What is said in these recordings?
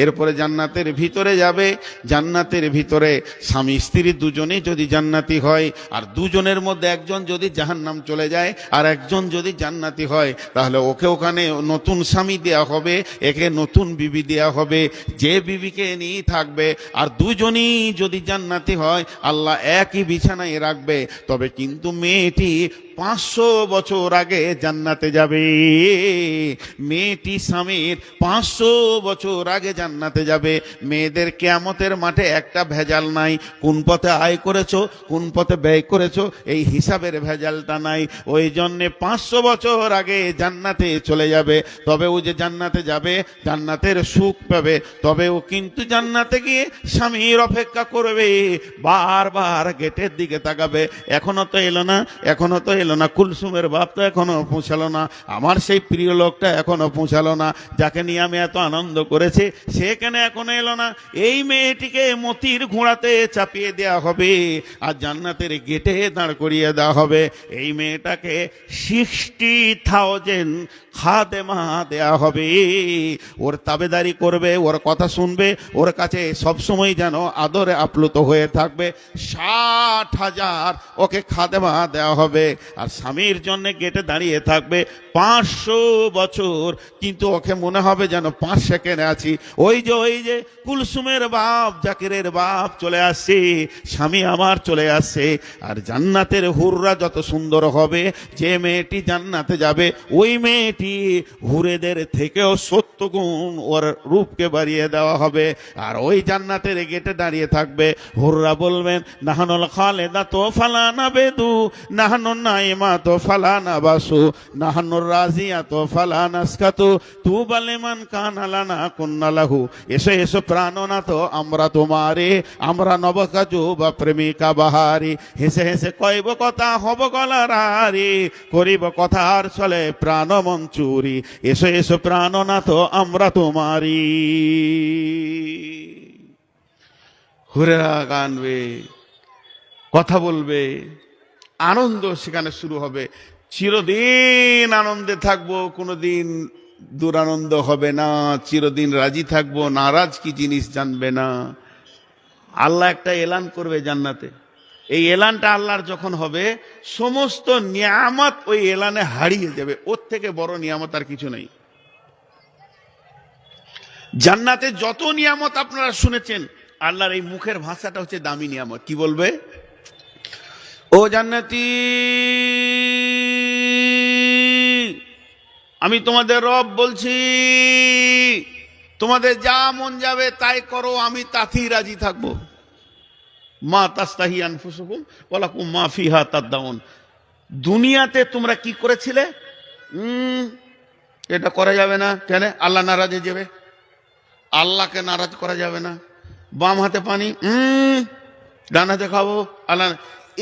এরপরে জান্নাতের ভিতরে যাবে। জান্নাতের ভিতরে স্বামী স্ত্রী দুজনে যদি জান্নাতি হয়, আর দুজনের মধ্যে একজন যদি জাহান্নাম চলে যায় আর একজন যদি জান্নাতি হয়, তাহলে ওকে ওখানে নতুন স্বামী দেয়া হবে, একে নতুন বিবি দেয়া হবে, যে বিবিকে নিয়ে থাকবে। আর দুজনই যদি জান্নাতি হয়, আল্লাহ একই বিছানায় রাখবে। তবে কিন্তু মেয়েটি 500 বছর আগে জান্নাতে যাবে। মেয়েটি স্বামীর 500 বছর আগে জান্নাতে যাবে। মেয়েদের কিয়ামতের মাঠে একটা ভেজাল নাই, কোন পথে আয় করেছো, কোন পথে ব্যয় করেছো, এই হিসাবের ভেজালটা নাই। ওই জন্যে 500 বছর আগে জান্নাতে চলে যাবে। তবে ও যে জান্নাতে যাবে, জান্নাতের সুখ পাবে, তবে ও কিন্তু জান্নাতে গিয়ে স্বামীর অপেক্ষা করবে, বারবার গেটের দিকে তাকাবে। এখনো তো এলো না, এখনো তো এলো না, কুলসুমের বাপ তো এখনো পৌঁছালো না, আমার সেই প্রিয় লোকটা এখনো পৌঁছালো না, যাকে নিয়ে আমি এত আনন্দ করেছি সে কেন এখনো এলো না। এই মেয়েটিকে মতির ঘোড়াতে চাপিয়ে দেওয়া হবে আর জান্নাতের গেটে দাঁড় করিয়ে দেওয়া হবে। এই মেয়েটাকে 60,000 খাদেমা দেয়া হবে। ওর তাবেদারি করবে, ওর কথা শুনবে, ওর কাছে সবসময় যেন আদরে আপ্লুত হয়ে থাকবে। 60,000 ওকে খাদেমা দেওয়া হবে। আর স্বামীর জন্য গেটে দাঁড়িয়ে থাকবে 500 বছর, কিন্তু ওকে মনে হবে যেন 5 সেকেন্ডে আছি। ওই যে কুলসুমের বাপ, জাকিরের বাপ চলে আসছে, স্বামী আমার চলে আসছে। আর জান্নাতের হুররা যত সুন্দর হবে, যে মেয়েটি জান্নাতে যাবে ওই মেয়েটি হুরেদের থেকেও 70 গুণ ওর রূপকে বাড়িয়ে দেওয়া হবে। আর ওই জান্নাতের গেটে দাঁড়িয়ে থাকবে, হুররা বলবেন নাহানুল খালেদা তো ফালানা বেদু, নাহানুন নাইমা তো ফালানা বাসু, নাহানুর রাজিয়া তো ফালানা স্কাতু, তু বালেমান কানালানা কুন্নালাহু। এসো এসো প্রাণনা তো আমরা তোমারে, আমরা নবকাজু বা প্রেমিকা বাহারি। হেসে হেসে কইব কথা হব গলারারি, করিব কথার চলে প্রাণ মঞ্চুরি। এসো এসো প্রাণনা তো আমরা তোমারি। হুরেরা গানবে, কথা বলবে, আনন্দ সেখানে শুরু হবে। চিরদিন আনন্দে থাকবো, কোনোদিন দুরানন্দ হবে না। চিরদিন রাজি থাকবো, নারাজ কি জিনিস জানবে না। আল্লাহ একটা এলান করবে জান্নাতে। এই এলানটা আল্লাহর যখন হবে, সমস্ত নিয়ামত ওই এলানে হারিয়ে যাবে। ওর থেকে বড় নিয়ামত আর কিছু নেই। জান্নাতে যত নিয়ামত আপনারা শুনেছেন, আল্লাহর এই মুখের ভাষাটা হচ্ছে দামি নিয়ামত। কি বলবে? ও জান্নাতি, আমি তোমাদের রব বলছি, তোমাদের যা মন যাবে তাই করো, আমি তাতেই রাজি থাকবো। মা তাস্তাহি আনফুসুকুম ওয়ালাকুম মা ফিহা তাদদাউন। দুনিয়াতে তোমরা কি করেছিলে? এটা করা যাবে না। কেন? আল্লাহ নারাজ হয়ে যাবে, আল্লাহকে নারাজ করা যাবে না। বাম হাতে পানি, ডান হাতে খাবো, আল্লাহ।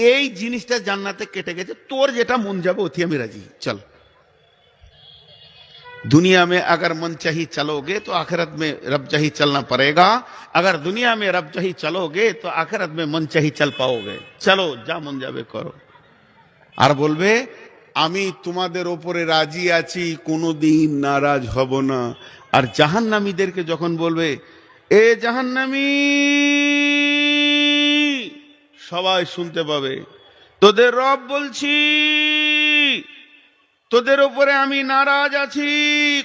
এই জিনিসটা জান্নাতে কেটে গেছে। তোর যেটা মন যাবে ওতে আমি রাজি, চল। दुनिया में अगर मन चाहिए चलोगे तो आखिरत में रब चाहिए चलना पड़ेगा। अगर दुनिया में रब चाहिए चलोगे तो आखिरत में मन चाहिए चल पाओगे। चलो जा मन जावे करो। আর বলবে আমি তোমাদের উপরে রাজি আছি, কোনোদিন নারাজ হব না। আর জাহান্নামীদেরকে যখন বলবে এ জাহান্নামী, সবাই শুনতে পাবে, তোদের রব বলছি, তোদের উপরে আমি নারাজ আছি,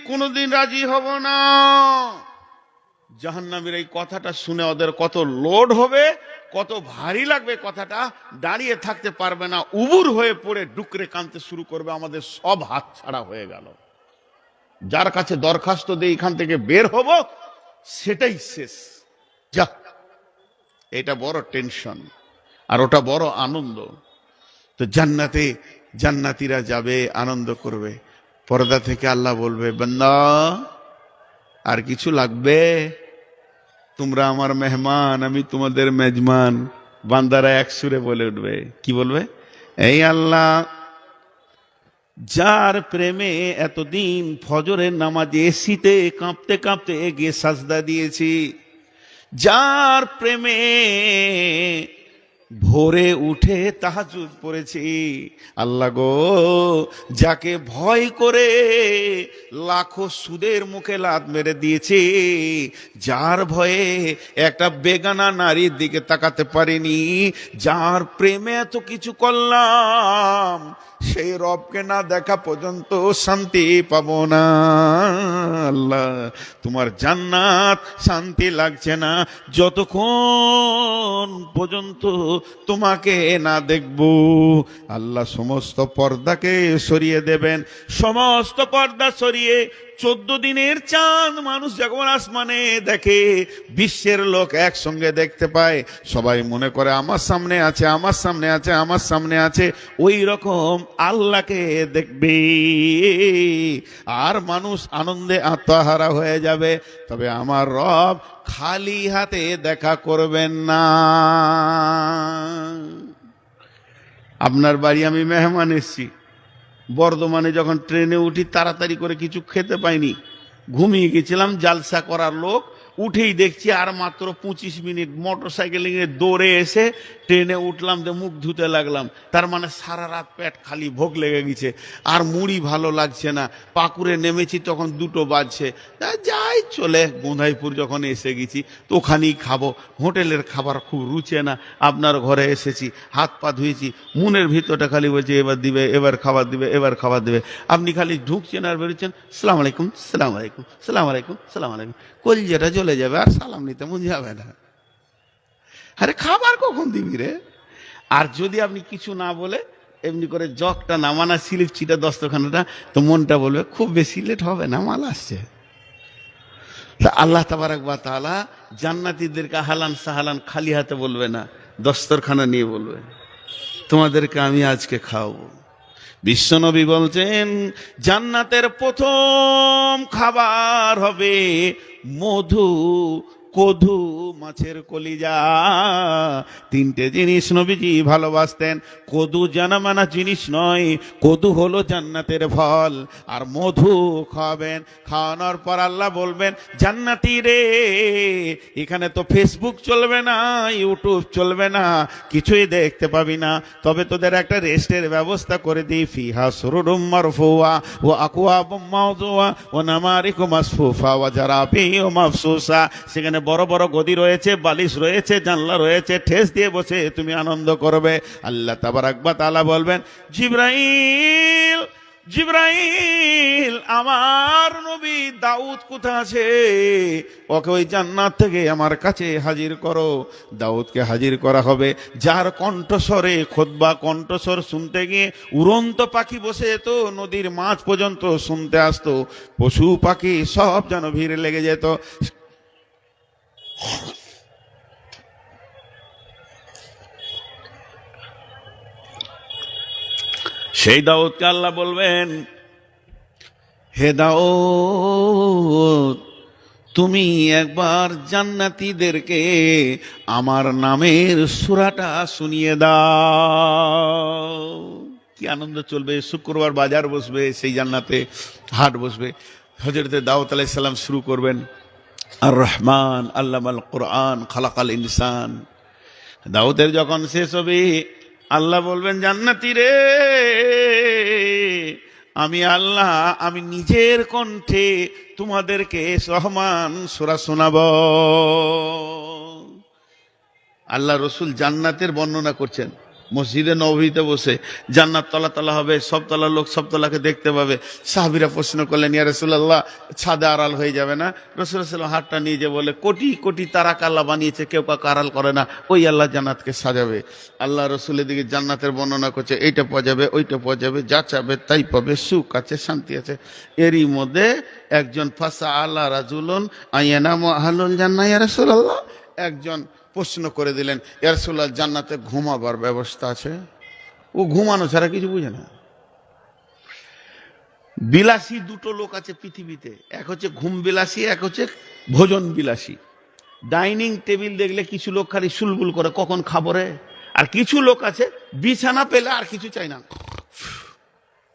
কোনোদিন রাজি হব না। জাহান্নামীর এই কথাটা শুনে ওদের কত লোড হবে, কত ভারী লাগবে কথাটা, দাঁড়িয়ে থাকতে পারবে না, উবুর হয়ে পড়ে ডুকরে কাঁদতে শুরু করবে, আমাদের সব হাত ছাড়া হয়ে গেল। যার কাছে দরখাস্ত দিয়ে এখান থেকে বের হব সেটাই শেষ। যা, এটা বড় টেনশন আর ওটা বড় আনন্দ। তো জান্নাতে জান্নাতীরা যাবে, আনন্দ করবে। পর্দা থেকে আল্লাহ বলবে বান্দা আর কিছু লাগবে? তোমরা আমার মেহমান, আমি তোমাদের মেজমান। বান্দারা এক সুরে বলে উঠবে, কি বলবে? এই আল্লাহ, যার প্রেমে এতদিন ফজরের নামাজে এসিতে কাঁপতে কাঁপতে গিয়ে সাজদা দিয়েছি, যার প্রেমে ভোরে উঠে তাহাজ্জুদ পড়েছি। আল্লাহ গো, যাকে ভয় করে লাখো সুদের মুখে লাত মেরে দিয়েছে, যার ভয়ে একটা বেগানা নারীর দিকে তাকাতে পারিনি, যার প্রেমে এত কিছু করলাম, সেই রবকে না দেখা পর্যন্ত শান্তি পাবো না। আল্লাহ, তোমার জান্নাত শান্তি লাগছে না যতক্ষণ পর্যন্ত তোমাকে না দেখব। আল্লাহ সমস্ত পর্দাকে সরিয়ে দেবেন, সমস্ত পর্দা সরিয়ে 14 দিনের চাঁদ মানুষ যখন আসমানে দেখে, বিশ্বের লোক একসঙ্গে দেখতে পায়, সবাই মনে করে আমার সামনে আছে, আমার সামনে আছে, আমার সামনে আছে। ওই রকম আল্লাহকে দেখবে আর মানুষ আনন্দে আত্মহারা হয়ে যাবে। তবে আমার রব খালি হাতে দেখা করবেন না। আপনার বাড়ি আমি মেহমান এসছি, বর্ধমানে যখন ট্রেনে উঠি তাড়াতাড়ি করে কিছু খেতে পাইনি, ঘুমিয়ে গেছিলাম। জালসা করার লোক, উঠেই দেখছি আর মাত্র 25 মিনিট মোটর সাইকেলিংয়ে দৌড়ে এসে ট্রেনে উঠলাম, যে মুখ ধুতে লাগলাম। তার মানে সারা রাত পেট খালি, ভোগ লেগে গেছে, আর মুড়ি ভালো লাগছে না। পাকুড়ে নেমেছি তখন 2টো বাজছে, যাই চলে গোঁধাইপুর যখন এসে গেছি তো ওখানেই খাবো, হোটেলের খাবার খুব রুচে না। আপনার ঘরে এসেছি, হাত পা ধুয়েছি, মনের ভিতরটা খালি বলছে এবার দিবে, এবার খাবার দিবে, এবার খাবার দিবে। আপনি খালি ঢুকছেন আর বেরোচ্ছেন, সালাম আলাইকুম, সালাম আলাইকুম, সালাম আলাইকুম, সালাম আলাইকুম। কলিজাটা চলে যাবে, আর সালাম নিতে মন যাবে না। আরে খাবার কখন দিবি রে? আর যদি আপনি কিছু না বলে এমনি করে জগটা নামানা, স্লিপ ছিটা দস্তখানাটা, তো মনটা বলবে খুব বেশি লেট হবে না, মাল আসছে। আল্লাহ তাবারাক ওয়া তাআলা জান্নাতীদেরকে হালান সাহালান খালি হাতে বলবে না, দস্তরখানা নিয়ে বলবে তোমাদেরকে আমি আজকে খাওয়াবো। বিশ্বনবী বলছেন জান্নাতের প্রথম খাবার হবে মধু, কধু, মাছের কলিজা। 3টে জিনিস নবীজি ভালোবাসতেন। কদু জানামানা জিনিস নয়, কদু হলো জান্নাতের ফল। আর মধু খাবেন, খাওয়ানোর পর আল্লাহ বলবেন জান্নাতি রে, এখানে তো ফেসবুক চলবে না, ইউটিউব চলবে না, কিছুই দেখতে পাবি না, তবে তোদের একটা রেস্টের ব্যবস্থা করে দিই। ফিহা সুরুরুম মারফুয়া ওয়া আকওয়াবুম মাওদুয়া ওয়া নামারিকু মাসফুফা ওয়া জারাবিউ মাফসুসা। সেখানে বড় বড় গদি রয়েছে, বালিশ রয়েছে, জানলা রয়েছে, ঠেস দিয়ে বসে তুমি আনন্দ করবে। আল্লাহ তাবারাক ওয়া তাআলা বলবেন জিবরাইল, জিবরাইল, আমার নবী দাউদ কোথায় আছে? ওকে ওই জান্নাত থেকে আমার কাছে হাজির করো। দাউদকে হাজির করা হবে, যার কণ্ঠস্বরে খুতবা, কণ্ঠস্বর শুনতে গিয়ে উড়ন্ত পাখি বসে যেত, নদীর মাছ পর্যন্ত শুনতে আসতো, পশু পাখি সব যেন ভিড় লেগে যেত। সেই দাউদকে আল্লাহ বলবেন হে দাউদ, তুমি একবার জান্নাতীদেরকে আমার নামের সূরাটা শুনিয়ে দাও। কি আনন্দ চলবে! শুক্রবার বাজার বসবে, সেই জান্নাতে হাট বসবে। হযরত দাউদ আলাইহিস সালাম শুরু করবেন আর রহমান আল্লামাল কোরআন খালাকাল ইনসান। দাউদের যখন শেষ হবে, আল্লাহ বলবেন জান্নাতি রে, আমি আল্লাহ, আমি নিজের কণ্ঠে তোমাদেরকে রহমান সূরা শোনাব। আল্লাহ রসুল জান্নাতের বর্ণনা করছেন মসজিদে নববীতে বসে। জান্নাত তলা তলা হবে, সব তলার লোক সব তলাকে দেখতে পাবে। সাহাবীরা প্রশ্ন করলেন ইয়া রাসূলুল্লাহ, ছাদে আড়াল হয়ে যাবে না? রাসূল সাল্লাল্লাহু আলাইহি ওয়াসাল্লাম হাতটা নিয়ে যে বলে কোটি কোটি তারাক আল্লাহ বানিয়েছে, কেউ কাউকে আড়াল করে না, ওই আল্লাহ জান্নাতকে সাজাবে। আল্লাহ রসুলের দিকে জান্নাতের বর্ণনা করছে, এইটা পাওয়া যাবে, ওইটা পাওয়া যাবে, যা চাবে তাই পাবে, সুখ আছে, শান্তি আছে। এরই মধ্যে একজন ফাসা আল্লাহ রাজুলুন আইয়ানামু আহলুল জান্নাহ ইয়া রাসূলুল্লাহ, একজন প্রশ্ন করে দিলেন ইয়া রাসূলুল্লাহ, জান্নাতে ঘুমাবার ব্যবস্থা আছে? ও ঘুমানো ছাড়া কিছু বুঝে না। বিলাসী 2টো লোক আছে পৃথিবীতে, এক হচ্ছে ঘুম বিলাসী, এক হচ্ছে ভোজন বিলাসী। ডাইনিং টেবিল দেখলে কিছু লোক খালি সুলবুল করে কখন খাবো রে, আর কিছু লোক আছে বিছানা পেলে আর কিছু চাই না,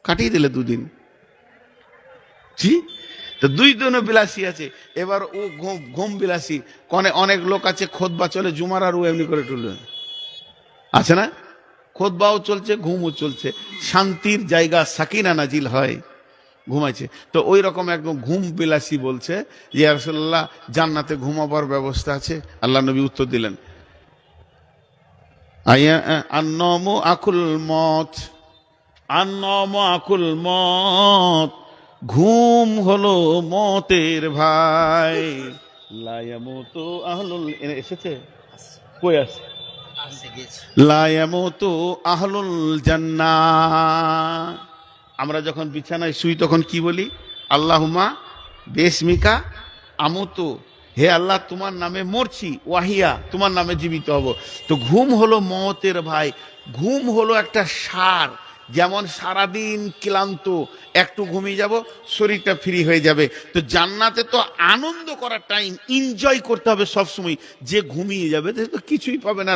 কাটিয়ে দিলে 2 দিন। জি, তো 2 জনের বিলাসী আছে। এবার ও ঘুম বিলাসী। অনেক লোক আছে খুতবা চলে জুমার, আর ও এমনি করে টুলবে। আছে না? খুতবাও চলছে, ঘুমও চলছে, শান্তির জায়গা, সাকিনা নাজিল হয়, ঘুমাইছে। তো ওই রকম একদম ঘুম বিলাসী বলছে যে ইয়া রাসূলুল্লাহ, জান্নাতে ঘুমাবার ব্যবস্থা আছে? আল্লাহ নবী উত্তর দিলেন, আয়া আন্নমু আকুল মত, আন্নমু আকুল মত, ঘুম হলো মতের ভাই। লা ইয়ামুতু আহলুল, এসেছে কই আছে, লা ইয়ামুতু আহলুল জান্নাহ। আমরা যখন বিছানায় শুই তখন কি বলি? আল্লাহুম্মা বিসমিকা আমুতু, হে আল্লাহ তোমার নামে মরছি, ওয়াহিয়া তোমার নামে জীবিত হব। তো ঘুম হলো মতের ভাই, ঘুম হলো একটা সার। যেমন সারাদিন ক্লান্ত, একটু ঘুমিয়ে যাব, শরীরটা ফ্রি হয়ে যাবে। তো জান্নাতে তো আনন্দ করার টাইম, এনজয় করতে হবে সবসময়। যে ঘুমিয়ে যাবে সে তো কিছুই পাবে না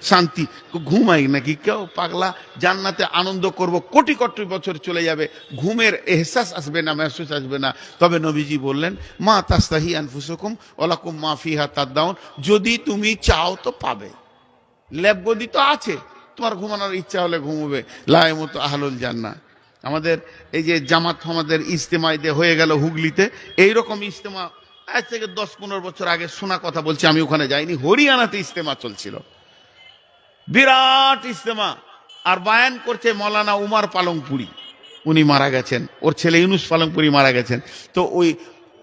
শান্তি। ঘুমাই নাকি কেউ পাগলা? জান্নাতে আনন্দ করব, কোটি কোটি বছর চলে যাবে, ঘুমের এহসাস আসবে না, মেহসুস আসবে না। তবে নবীজি বললেন, মা তাস্তাহি আনফুসুকুম ওয়ালাকুম মা ফিহা তাদদাউন, যদি তুমি চাও তো পাবে, লেপ গদি তো আছে, তোমার ঘুমানোর ইচ্ছা হলে ঘুমোবে। লা ইয়ামুতু আহলুল জান্নাহ। আমাদের এই যে জামাত আমাদের ইজতেমায় হয়ে গেল হুগলিতে, এইরকম ইজতেমা আজ থেকে 10-15 বছর আগে শোনা কথা বলছি, আমি ওখানে যাইনি, হরিয়ানাতে ইজতেমা চলছিল, বিরাট ইজতেমা। আর বায়ান করছে মৌলানা উমার পালংপুরি, উনি মারা গেছেন, ওর ছেলে ইউনুস পালংপুরি মারা গেছেন। তো ওই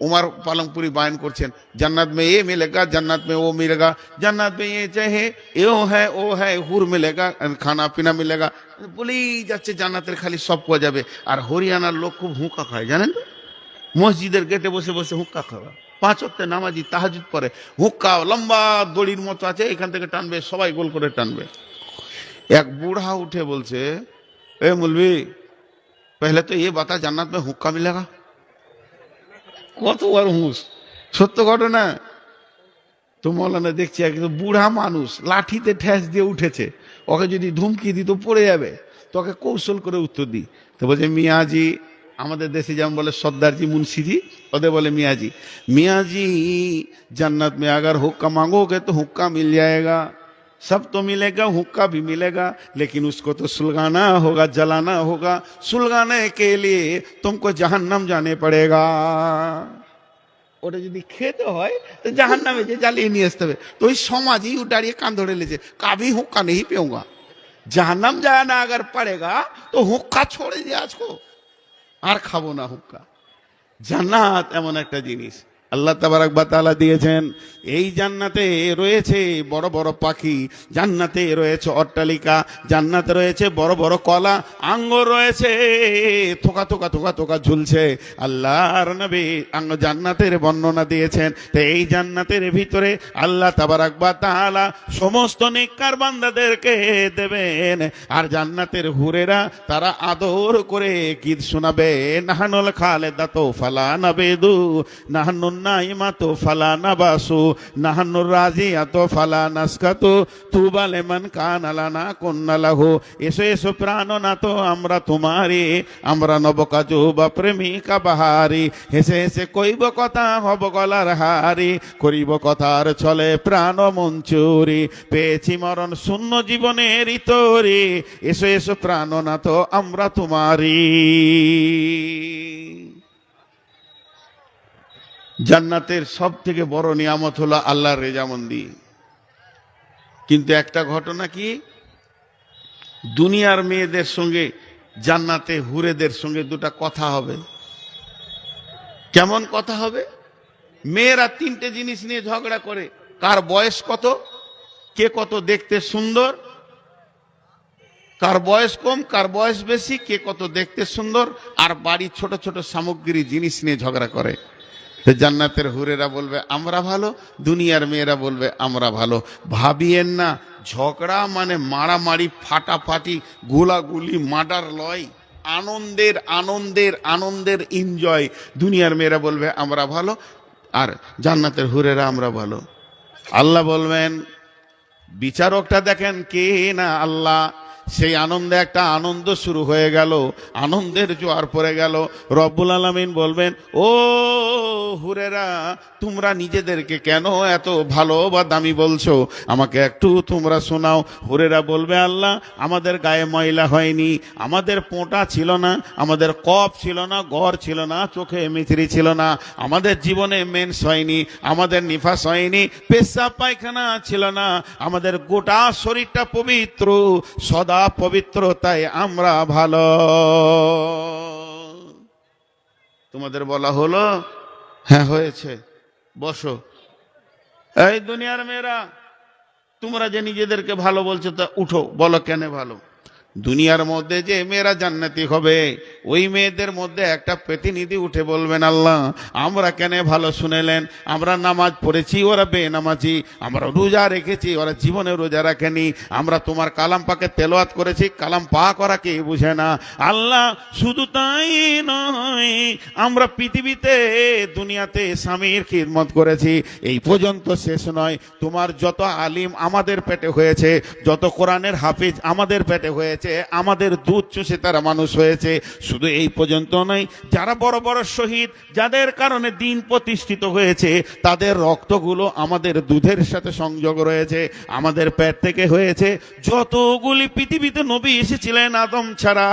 उमर पालंगपुरी बयान करছেন, जन्नत में ये मिलेगा, जन्नत में वो मिलेगा, जन्नत में ये चाहे यो है वो है, हुर मिलेगा, खाना पीना मिलेगा, বলেই যাচ্ছে জান্নাতের খালি সব পাওয়া যাবে। আর হরিয়ানার লোক খুব হুঁকা খায়, জানেন তো? মসজিদের গেটে বসে বসে হুক্কা খাওয়া, 5 ওয়াক্ত নামাজি তাহাজ্জুদ পড়ে, হুক্কা লম্বা দড়ির মতো আছে, এখান থেকে টানবে, সবাই গোল করে টানবে। এক বুড়া উঠে বলছে, এ মৌলভি पहले तो ये बता जन्नत में हुक्का मिलेगा। কত বড় হুঁশ, সত্য ঘটনা। তো মৌলানা দেখছি একদম বুড়া মানুষ, লাঠিতে ঠেস দিয়ে উঠেছে, ওকে যদি ধুমকি দিত পড়ে যাবে, তোকে কৌশল করে উত্তর দিই। তো বলছে, মিয়াজি, আমাদের দেশে যেমন বলে সর্দারজি মুন্সিজি, ওদের বলে মিয়াজি, मियाजी जन्नत में अगर हुक्का मांगोगे तो हुक्का मिल जाएगा, सब तो मिलेगा, हुक्का भी मिलेगा, लेकिन उसको तो सुलगाना होगा, जलाना होगा, सुलगाने के लिए तुमको जहन्नम जाने पड़ेगा। ওটা যদি খেতে হয় তো জাহান্নামে যে জ্বালিয়ে নিয়ে আসতে হবে। তো ওই সমাজই দাঁড়িয়ে কান ধরে লেছে, কাভি হুক্কা নেই পেউঙ্গা, জাহান্নাম जाना अगर पड़ेगा तो हुक्का छोड़े যে আজকো, আর খাবো না হুক্কা। জান্নাত এমন একটা জিনিস আল্লাহ তাবারক ওয়া তাআলা দিয়েছেন। এই জান্নাতে রয়েছে বড় বড় পাখি, জান্নাতে রয়েছে অট্টালিকা, জান্নাতে রয়েছে বড় বড় কলা, আঙ্গুর রয়েছে, থোকা থোকা থোকা থোকা ঝুলছে। আল্লাহর নবী জান্নাতের বর্ণনা দিয়েছেন। তো এই জান্নাতের ভিতরে আল্লাহ তাবারক ওয়া তাআলা সমস্ত নেককার বান্দাদেরকে দেবেন। আর জান্নাতের হুরেরা তারা আদর করে গীত শোনাবে, নাহানুল খালেদাতু ফালা নাবেদু, নাহানুন নাইমাতু ফালা নাবাসু, নাহানুর রাজিয়াতু ফালা নাসকাতু, তুবা লিমান কানা লানা কুন্না লাহু। এসো এসো প্রাণনাথ আমরা তোমারি, আমরা নবকাজু বা প্রেমিকা বাহারি, হেসে হেসে কইব কথা হব গলার হারি, করিব কথার চলে প্রাণ মঞ্চুরি, পেয়েছি মরণ শূন্য জীবনের তরি, এসো এসো প্রাণনাথ আমরা তোমারি। জান্নাতের সব থেকে বড় নিয়ামত হলো আল্লাহর রেজামন্দি। কিন্তু একটা ঘটনা কি, দুনিয়ার মেয়েদের সঙ্গে জান্নাতে হুরেদের সঙ্গে দুটা কথা হবে। কেমন কথা হবে? মেয়েরা 3টে জিনিস নিয়ে ঝগড়া করে, কার বয়স কত, কে কত দেখতে সুন্দর, কার বয়স কম কার বয়স বেশি, কে কত দেখতে সুন্দর, আর বাড়ির ছোট ছোট সামগ্রী জিনিস নিয়ে ঝগড়া করে। জান্নাতের হুরেরা বলবে আমরা ভালো, দুনিয়ার মেয়েরা বলবে আমরা ভালো। ভাবিয়েন না, ঝগড়া মানে মারামারি, ফাটাফাটি, গোলাগুলি, মার্ডার লয়, আনন্দের আনন্দের আনন্দের এনজয়। দুনিয়ার মেয়েরা বলবে আমরা ভালো, আর জান্নাতের হুরেরা আমরা ভালো। আল্লাহ বলবেন, বিচারকটা দেখেন কে না আল্লাহ, সেই আনন্দে একটা আনন্দ শুরু হয়ে গেল, আনন্দের জোয়ার পড়ে গেল। রব্বুল আলামিন বলবেন, ও হুরেরা, তোমরা নিজেদেরকে কেন এত ভালো বা দামি বলছো, আমাকে একটু তোমরা শোনাও। হুরেরা বলবে, আল্লাহ, আমাদের গায়ে ময়লা হয়নি, আমাদের পোঁটা ছিল না, আমাদের কফ ছিল না, গড় ছিল না, চোখে মিচড়ি ছিল না, আমাদের জীবনে মেন্স হয়নি, আমাদের নিফাস হয়নি, পেশাব পায়খানা ছিল না, আমাদের গোটা শরীরটা পবিত্র, সদা পবিত্র, তাই আমরা ভালো। তোমাদের বলা হলো, হ্যাঁ হয়েছে, বসো। এই দুনিয়ার মেয়েরা, তোমরা যে নিজেদেরকে ভালো বলছো, তা উঠো, বলো কেন ভালো। দুনিয়ার মধ্যে যে মেয়েরা জান্নাতি হবে, ওই মেয়েদের মধ্যে একটা প্রতিনিধি উঠে বলবেন, আল্লাহ, আমরা কেন ভালো শুনেলেন, আমরা নামাজ পড়েছি, ওরা বেনামাজি, আমরা রোজা রেখেছি, ওরা জীবনে রোজা রাখেনি, আমরা তোমার কালাম পাকে তেলাওয়াত করেছি, কালাম পাক ওরা কে বুঝে না। আল্লাহ, শুধু তাই নয়, আমরা পৃথিবীতে দুনিয়াতে স্বামীর খিদমত করেছি, এই পর্যন্ত শেষ নয়, তোমার যত আলিম আমাদের পেটে হয়েছে, যত কোরআনের হাফিজ আমাদের পেটে হয়েছে, আমাদের দুধ চুষে তারা মানুষ হয়েছে, শুধু এই পর্যন্ত নয়, যারা বড় বড় শহীদ, যাদের কারণে দিন প্রতিষ্ঠিত হয়েছে, তাদের রক্তগুলো আমাদের দুধের সাথে সংযোগ রয়েছে, আমাদের পেট থেকে হয়েছে। যতগুলি পৃথিবীতে নবী এসেছিলেন আদম ছাড়া,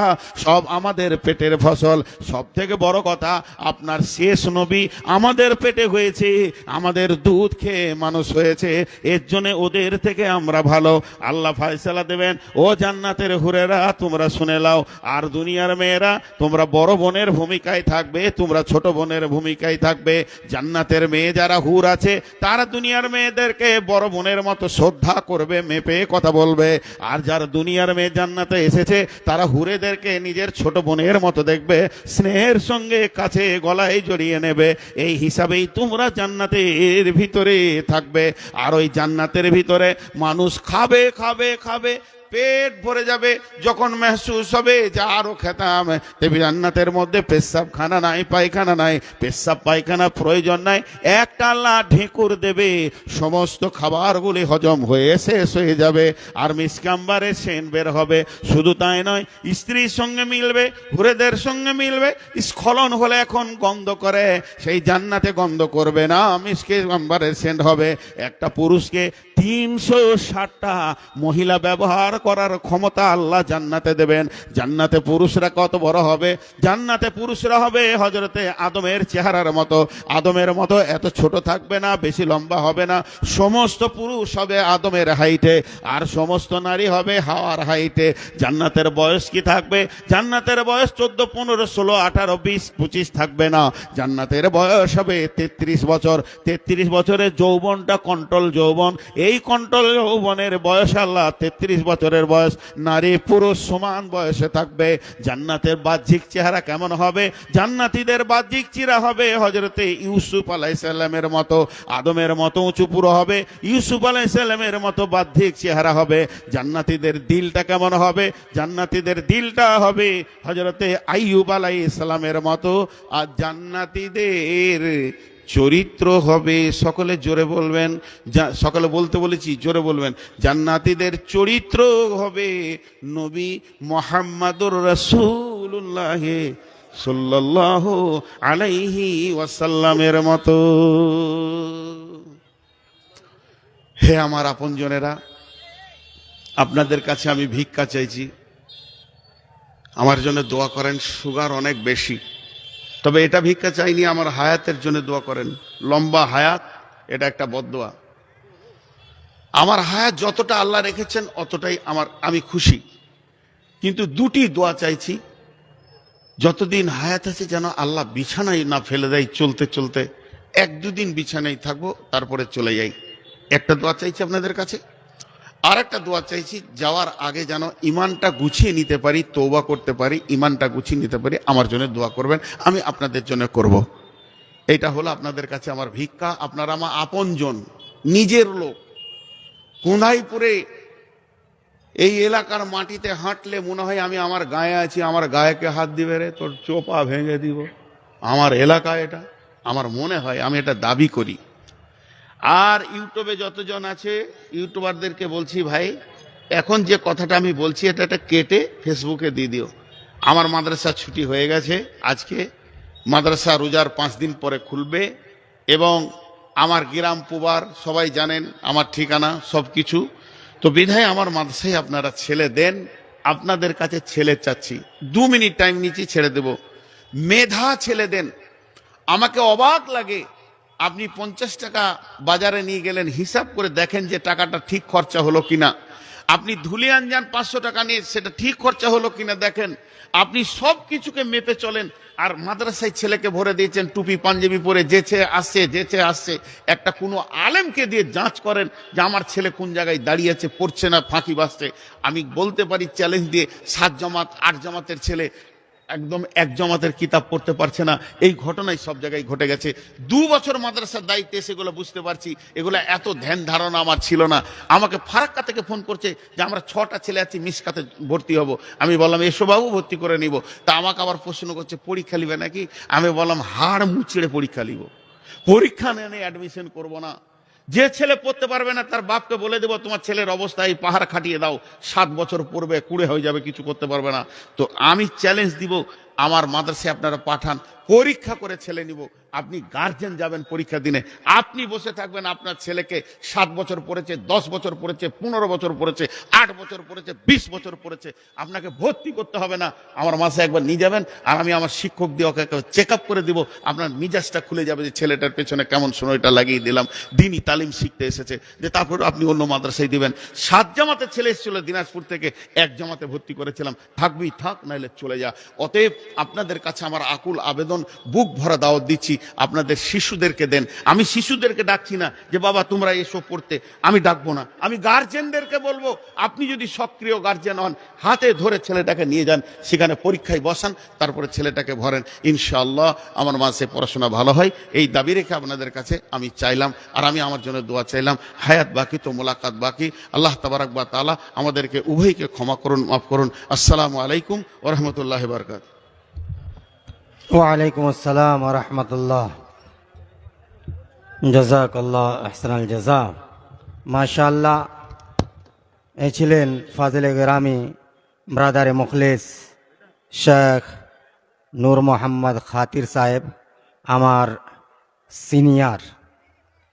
সব আমাদের পেটের ফসল। সব থেকে বড় কথা, আপনার শেষ নবী আমাদের পেটে হয়েছে, আমাদের দুধ খেয়ে মানুষ হয়েছে, এর জন্য ওদের থেকে আমরা ভালো। আল্লাহ ফয়সালা দেবেন, ও জান্নাতের হুরেরা, তোমরা শুনে নাও। আর দুনিয়ার মেয়েরা, তোমরা বড় বোনের ভূমিকায় থাকবে, তোমরা ছোট বোনের ভূমিকায় থাকবে। জান্নাতের মেয়ে যারা হুর আছে, তারা দুনিয়ার মেয়েদেরকে বড় বোনের মতো শ্রদ্ধা করবে, মেপে কথা বলবে। আর যারা দুনিয়ার মেয়ে জান্নাতে এসেছে, তারা হুরেদেরকে নিজের ছোট বোনের মতো দেখবে, স্নেহের সঙ্গে কাছে গলায় জড়িয়ে নেবে। এই হিসাবেই তোমরা জান্নাতের ভিতরে থাকবে। আর ওই জান্নাতের ভিতরে মানুষ খাবে খাবে খাবে, পেট ভরে যাবে, যখন মেহসুস হবে যে আরো খেতাম। জান্নাতের মধ্যে পেশাব খানা নাই, পায়খানা নাই, পেশাব পায়খানা প্রয়োজন নাই, একটা আল্লাহ ঢেকুর দেবে, সমস্ত খাবারগুলি হজম হয়ে শেষ হয়ে যাবে, আর মিসকাম্বারে সেন বের হবে। শুধু তাই নয়, স্ত্রীর সঙ্গে মিলবে, হুরেদের সঙ্গে মিলবে। স্খলন হলে এখন গন্ধ করে, সেই জান্নাতে গন্ধ করবে না, মিসকাম্বারের সেন্ট হবে। একটা পুরুষকে 360টা মহিলা ব্যবহার করার ক্ষমতা আল্লাহ জান্নাতে দেবেন। জান্নাতে পুরুষরা কত বড় হবে, জান্নাতে পুরুষরা হবে হযরতে আদমের চেহারার মতো, আদমের মতো এত ছোট থাকবে না, বেশি লম্বা হবে না। সমস্ত পুরুষ হবে আদমের হাইটে, আর সমস্ত নারী হবে হাওয়ার হাইটে। জান্নাতের বয়স কি থাকবে? জান্নাতের বয়স 14, 15, 16, 18, 20, 25 থাকবে না। জান্নাতের বয়স হবে 33 বছর। 33 বছরের যৌবনটা কন্ট্রোল যৌবন। এই কন্ট্রোল যৌবনের বয়স আল্লাহ 33 বছরের বয়স। নারী পুরুষ সমান বয়সে থাকবে। জান্নাতের বাহ্যিক চেহারা কেমন হবে? জান্নাতীদের বাহ্যিক চেহারা হবে হযরতে ইউসুফ আলাইহিস সালামের মতো, আদমের মতো উঁচু পুরো হবে, ইউসুফ আলাইহিস সালামের মতো বাহ্যিক চেহারা হবে। জান্নাতীদের দিলটা কেমন হবে? জান্নাতীদের দিলটা হবে হযরতে আইয়ুব আলাইহিস সালামের মতো। আর জান্নাতীদের চরিত্র হবে, সকলে জোরে বলবেন, সকলে বলতে বলেছি, জোরে বলবেন, জান্নাতীদের চরিত্র হবে নবী মুহাম্মদুর রাসূলুল্লাহ সাল্লাল্লাহু আলাইহি ওয়াসাল্লামের মতো। হে আমার আপনজনেরা, আপনাদের কাছে আমি ভিক্ষা চাইছি, আমার জন্য দোয়া করেন। সুগার অনেক বেশি, তবে এটা ভিক্ষা চাইনি, আমার হায়াতের জন্য দোয়া করেন। লম্বা হায়াত, এটা একটা বদদোয়া। আমার হায়াত যতটা আল্লাহ রেখেছেন অতটাই আমি খুশি, কিন্তু দুটি দোয়া চাইছি। যতদিন হায়াত আছে যেন আল্লাহ বিছানায় না ফেলে দেয়, চলতে চলতে 1-2 দিন বিছানায় থাকবো, তারপরে চলে যাই। একটা দোয়া চাইছি আপনাদের কাছে। আর একটা দোয়া চাইছি, যাওয়ার আগে যেন ইমানটা গুছিয়ে নিতে পারি, তওবা করতে পারি, ইমানটা গুছিয়ে নিতে পারি। আমার জন্য দোয়া করবেন, আমি আপনাদের জন্য করব। এটা হলো আপনাদের কাছে আমার ভিক্ষা। আপনারা আমার আপনজন, নিজের লোক। কোন্ধাইপুরে এই এলাকার মাটিতে হাঁটলে মনে হয় আমি আমার গায়ে আছি, আমার গায়েকে হাত দিবে রে, তোর চোপা ভেঙে দিব। আমার এলাকা এটা, আমার মনে হয়, আমি এটা দাবি করি। আর ইউটিউবে যতজন আছে, ইউটিউবারদেরকে বলছি, ভাই এখন যে কথাটা আমি বলছি এটা কেটে ফেসবুকে দিয়ে দিও। আমার মাদ্রাসা ছুটি হয়ে গেছে আজকে, মাদ্রাসা রোজার 5 দিন পরে খুলবে, এবং আমার গ্রাম পুবার সবাই জানেন আমার ঠিকানা সব কিছু। তো বিধায় আমার মাদ্রাসায় আপনারা ছেলে দেন, আপনাদের কাছে ছেলে চাচ্ছি, 2 মিনিট টাইম নিচ্ছি, ছেড়ে দেব। মেধা ছেলে দেন। আমাকে অবাক লাগে, আপনি 50 টাকা বাজারে নিয়ে গেলেন, হিসাব করে দেখেন যে টাকাটা ঠিক খরচা হলো কিনা। আপনি ধুলিয়ান যান 500 টাকা নিয়ে, সেটা ঠিক খরচা হলো কিনা দেখেন। আপনি সব কিছুকে মেপে চলেন, আর মাদ্রাসায় ছেলেকে ভরে দিয়েছেন টুপি পাঞ্জাবি পরে, যেছে আসছে। একটা কোনো আলেমকে দিয়ে যাঁচ করেন যে আমার ছেলে কোন জায়গায় দাঁড়িয়েছে, পড়ছে না, ফাঁকি বাজছে। আমি বলতে পারি চ্যালেঞ্জ দিয়ে, 7 জামাত 8 জামাতের ছেলে একদম 1 জামাতের কিতাব পড়তে পারছে না। এই ঘটনাই সব জায়গায় ঘটে গেছে। 2 বছর মাদ্রাসার দায়িত্বে সেগুলো বুঝতে পারছি, এগুলো এত ধ্যান ধারণা আমার ছিল না। আমাকে ফারাক্কা থেকে ফোন করছে যে আমরা 6টা ছেলে আছি, মিসকাতে ভর্তি হব। আমি বললাম এসো বাবু, ভর্তি করে নিব। তা আমাকে আবার প্রশ্ন করছে পরীক্ষা নিবে নাকি। আমি বললাম হাড় মুচড়ে পরীক্ষা নিব, পরীক্ষা নিয়ে অ্যাডমিশন করব না। যে ছেলে পড়তে পারবে না তার বাপকে বলে দেবো তোমার ছেলের অবস্থা এই, পাহাড় খাটিয়ে দাও, 7 বছর পড়বে, কুড়ে হয়ে যাবে, কিছু করতে পারবে না। তো আমি চ্যালেঞ্জ দিব, আমার মাদ্রাসায় আপনারা পাঠান, পরীক্ষা করে ছেলে নিব। আপনি গার্জেন যাবেন পরীক্ষা দিনে, আপনি বসে থাকবেন, আপনার ছেলেকে 7 বছর পড়েছে, 10 বছর পড়েছে, 15 বছর পড়েছে, 8 বছর পড়েছে, 20 বছর পড়েছে, আপনাকে ভর্তি করতে হবে না। আমার মাসে একবার নিয়ে যাবেন, আর আমি আমার শিক্ষক দিয়ে ওকে চেক আপ করে দিব। আপনার মিজাজটা খুলে যাবে যে ছেলেটার পেছনে কেমন সময়টা লাগিয়ে দিলাম, দিনই তালিম শিখতে এসেছে। যে তারপর আপনি অন্য মাদ্রাসায় দিবেন। 7 জামাতের ছেলে এসেছিল দিনাজপুর থেকে, 1 জামাতে ভর্তি করেছিলাম, থাকবি থাক, নাইলে চলে যা। অতএব আপনাদের কাছে আমার আকুল আবেদন, বুক ভরা দাওয়াত দিচ্ছি, আপনাদের শিশুদেরকে দেন। আমি শিশুদেরকে ডাকছি না যে বাবা তোমরা এসো পড়তে, আমি ডাকবো না। আমি গার্জেনদেরকে বলবো, আপনি যদি সক্রিয় গার্জেন হন, হাতে ধরে ছেলেটাকে নিয়ে যান, সেখানে পরীক্ষায় বসান, তারপরে ছেলেটাকে ভরেন। ইনশাআল্লাহ আমার মাসে পড়াশোনা ভালো হয়, এই দাবি রেখে আপনাদের কাছে আমি চাইলাম। আর আমি আমার জন্য দোয়া চাইলাম। হায়াত বাকি তো মোলাকাত বাকি। আল্লাহ তাবারাক ওয়া তাআলা আমাদেরকে উভয়কে ক্ষমা করুন, মাফ করুন। আসসালামু আলাইকুম ওয়া রাহমাতুল্লাহি ওয়া বারাকাতুহু। ওয়ালাইকুম আসসালাম ওয়া রাহমাতুল্লাহ। জাযাকাল্লাহ আহসানাল জাযা। মাশাআল্লাহ, এ ছিলেন ফাজিলে গেরামি ব্রাদারে মুখলিস শেখ নূর মোহাম্মদ খাতির সাহেব, আমার সিনিয়র।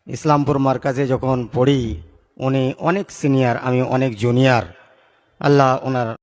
ইসলামপুর মার্কাজে যখন পড়ি উনি অনেক সিনিয়র, আমি অনেক জুনিয়র। আল্লাহ ওনার